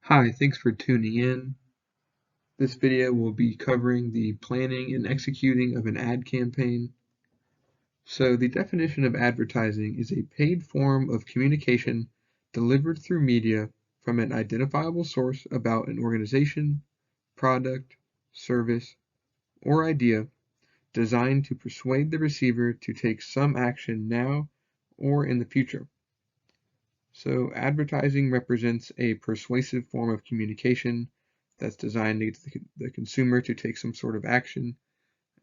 Hi, thanks for tuning in. This video will be covering the planning and executing of an ad campaign. So the definition of advertising is a paid form of communication delivered through media from an identifiable source about an organization, product, service, or idea designed to persuade the receiver to take some action now or in the future. So advertising represents a persuasive form of communication that's designed to get the consumer to take some sort of action.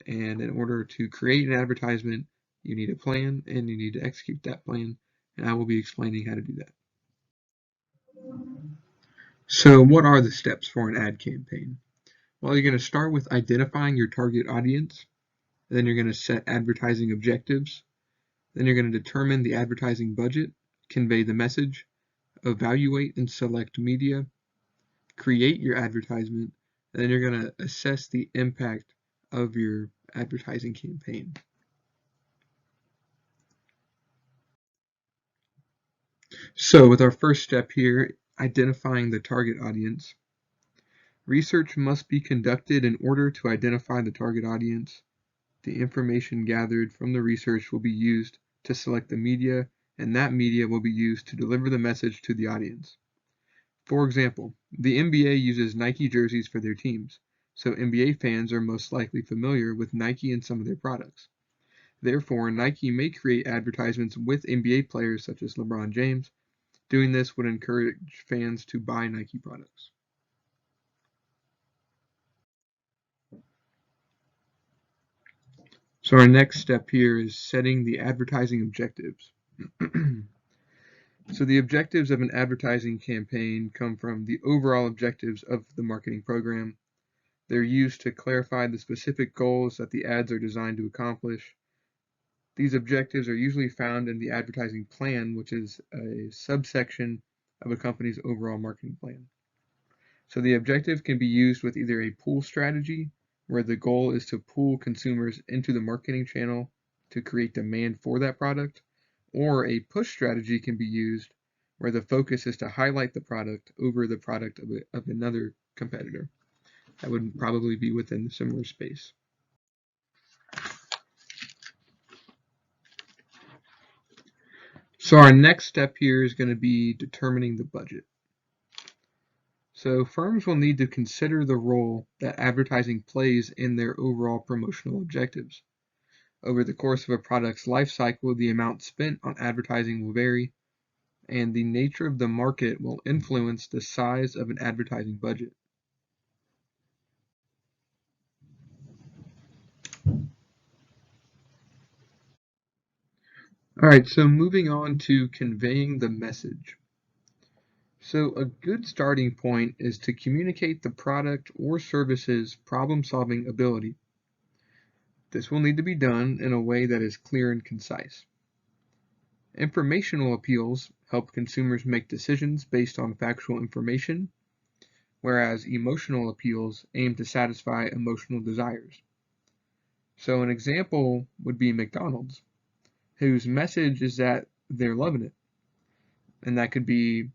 And in order to create an advertisement, you need a plan and you need to execute that plan. And I will be explaining how to do that. So what are the steps for an ad campaign? Well, you're going to start with identifying your target audience. Then you're going to set advertising objectives. Then you're going to determine the advertising budget, convey the message, evaluate and select media, create your advertisement, and then you're going to assess the impact of your advertising campaign. So with our first step here, identifying the target audience, research must be conducted in order to identify the target audience. The information gathered from the research will be used to select the media, and that media will be used to deliver the message to the audience. For example, the NBA uses Nike jerseys for their teams, so NBA fans are most likely familiar with Nike and some of their products. Therefore, Nike may create advertisements with NBA players such as LeBron James. Doing this would encourage fans to buy Nike products. So our next step here is setting the advertising objectives. So the objectives of an advertising campaign come from the overall objectives of the marketing program. They're used to clarify the specific goals that the ads are designed to accomplish. These objectives are usually found in the advertising plan, which is a subsection of a company's overall marketing plan. So the objective can be used with either a pull strategy, where the goal is to pull consumers into the marketing channel to create demand for that product, or a push strategy can be used where the focus is to highlight the product over the product of another competitor. That would probably be within a similar space. So our next step here is going to be determining the budget. So firms will need to consider the role that advertising plays in their overall promotional objectives. Over the course of a product's life cycle, the amount spent on advertising will vary, and the nature of the market will influence the size of an advertising budget. All right, so moving on to conveying the message. So a good starting point is to communicate the product or service's problem-solving ability. This will need to be done in a way that is clear and concise. Informational appeals help consumers make decisions based on factual information, whereas emotional appeals aim to satisfy emotional desires. So an example would be McDonald's, whose message is that they're loving it. And that could be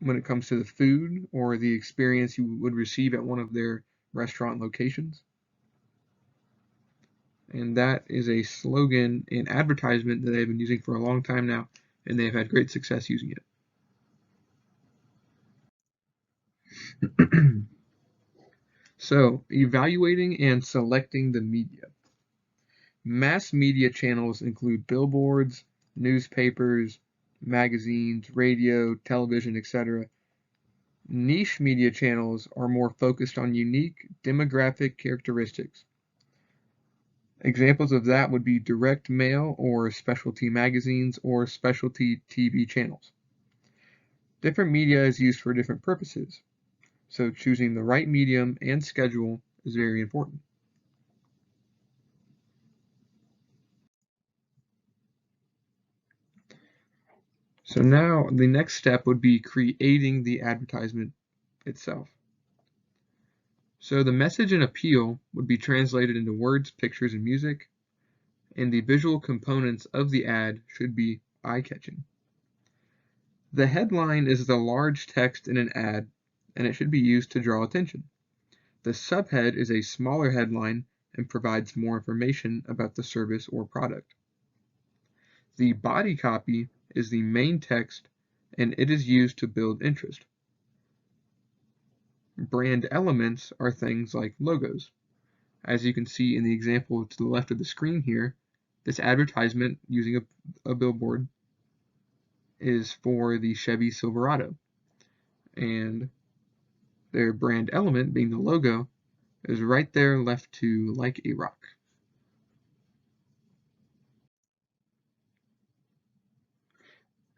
when it comes to the food or the experience you would receive at one of their restaurant locations. And that is a slogan and advertisement that they've been using for a long time now, and they've had great success using it. So, evaluating and selecting the media. Mass media channels include billboards, newspapers, magazines, radio, television, etc. Niche media channels are more focused on unique demographic characteristics. Examples of that would be direct mail or specialty magazines or specialty TV channels. Different media is used for different purposes, so choosing the right medium and schedule is very important. So now the next step would be creating the advertisement itself. So the message and appeal would be translated into words, pictures, and music, and the visual components of the ad should be eye-catching. The headline is the large text in an ad, and it should be used to draw attention. The subhead is a smaller headline and provides more information about the service or product. The body copy is the main text, and it is used to build interest. Brand elements are things like logos. As you can see in the example to the left of the screen here, this advertisement using a billboard is for the Chevy Silverado. And their brand element, being the logo, is right there left to like a rock.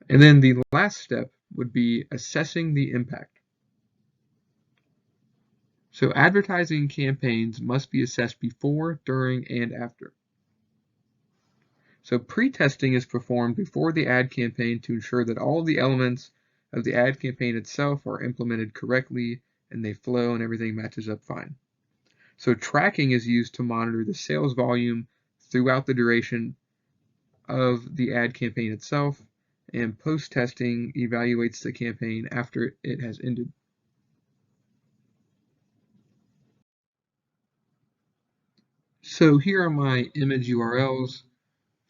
And then the last step would be assessing the impact. So advertising campaigns must be assessed before, during, and after. So pre-testing is performed before the ad campaign to ensure that all of the elements of the ad campaign itself are implemented correctly and they flow and everything matches up fine. So tracking is used to monitor the sales volume throughout the duration of the ad campaign itself, and post-testing evaluates the campaign after it has ended. So here are my image URLs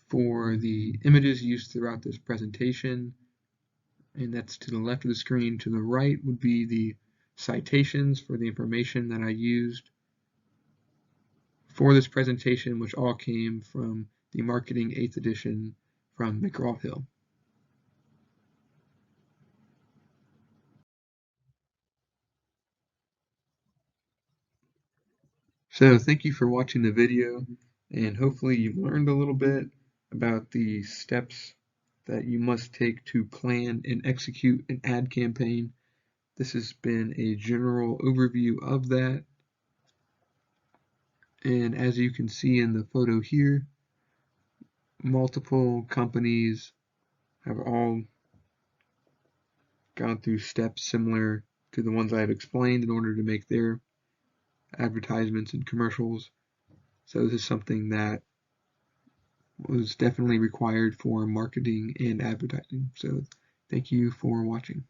for the images used throughout this presentation, and that's to the left of the screen. To the right would be the citations for the information that I used for this presentation, which all came from the Marketing 8th edition from McGraw-Hill. So thank you for watching the video, and hopefully you learned a little bit about the steps that you must take to plan and execute an ad campaign. This has been a general overview of that. And as you can see in the photo here, multiple companies have all gone through steps similar to the ones I have explained in order to make their advertisements and commercials. So this is something that was definitely required for marketing and advertising. So thank you for watching.